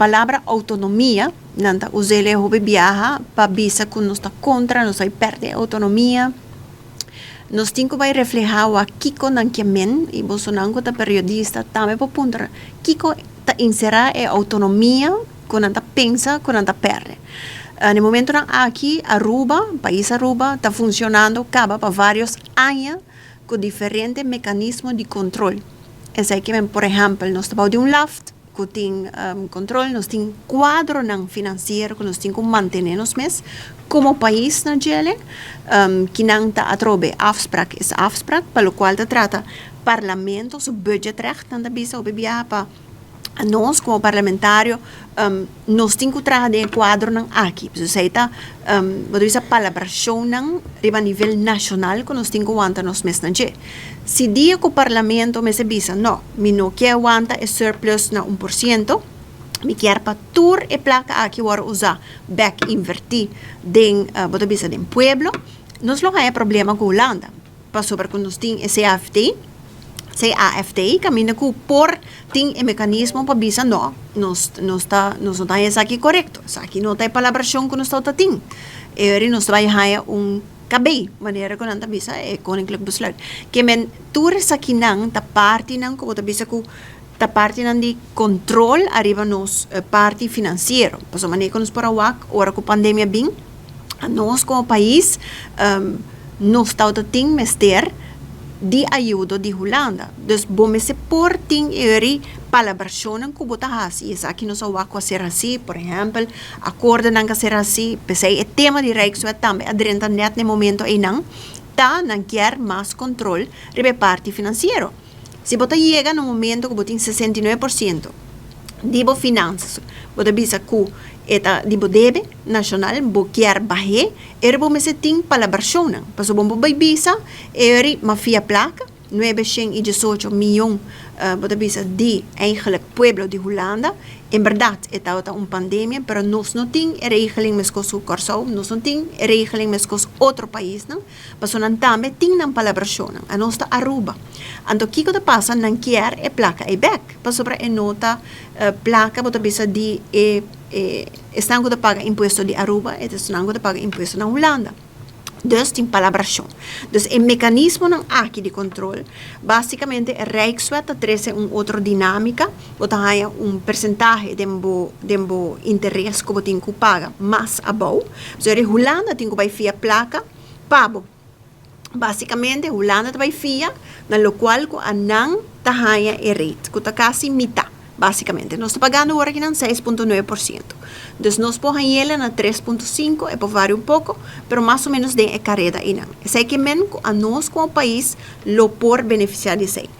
palabra autonomía, nanta usele hobe viaja, pa visa que nos está contra, nos hay perde autonomía. Nos tinko vai reflejado a Kiko nankiamen, y Bolsonaro ta periodista, también por punto, Kiko ta insera e autonomía, con anta pensa, con anta perde. En el momento aquí, Aruba, país Aruba, está funcionando caba para varios años con diferentes mecanismos de control. Es ahí que, por ejemplo, nos estamos de un loft, que tiene control, nos tiene cuadro financiero, que nos tiene que mantenernos mes como país na Chile, que não está a trobe afspraak is afspraak, para lo cual te trata parlamento, su budgetrecht, tanta bisa o bebia para nós como parlamentário, nós temos que trazer de quadro não aqui, então sei tá, vou dizer palabração não, a nível nacional, que nós temos que aguentar nos meses na Chile. Se dia que o parlamento me se bisa, não, me não quer aguentar é surplus na 1%, me quer para tur e placa aqui agora usar back invertir den bota bisa den pueblo nós não é problema com a Holanda passou para quando nós tem esse AFTI caminha com por tem um mecanismo para bisa não está esse aqui correto esse aqui não tem palabração que nós está tem e nós vai haya cabei maneira que nanta bisa é koninklijk besluit que men tur essa aqui não tá parte não que bota bisa com ta parte de control arriba nos parte financeiro. Paso maneira que nos para wak, ora com a pandemia bem, nós como país nós está tem mester de ajuda de Holanda. Dus bom se por tem eri palabração que bota assim, essa aqui nós wak a ser assim, por exemplo, acordo não ser assim, pensei é tema de Rijkswet também, adrenta net no momento aí não quer mais controle ribe parte financeiro. Se você chega no momento que você tem 69% de finanças, você bisa que eta de debe nacional, você quer baixar, você tem palabração. Paso bom você bisa, mafia placa, 918 milhões você bisa de eigenlijk pueblo de Holanda. Em verdade, está uma pandemia, mas nós não temos regeling mais com o Corsão, nós não temos regeling mais com outro país, não? Mas nós também temos uma palabração, a nossa Aruba. Então, o que passa, não quer é placa e back. Para sobre a nota placa, você bisa de estão que paga imposto de Aruba, e estão que paga imposto na Holanda. Dus tem palabração. Dus o mecanismo não aqui de controle, basicamente a Rijkswet traz outra dinâmica, você tem percentual de interesse que você tem que pagar mais abaixo. So, a Holanda tem que vai via placa, pago. Basicamente, a Holanda vai via, na qual a não está a rate, que está quase metade. Basicamente, nós estamos pagando agora aqui 6,9%. Então, nós podemos ir na 3,5%, é para variar pouco, mas mais ou menos de carreira aí não. Isso é que mesmo a nós como país, lo por beneficiar disso.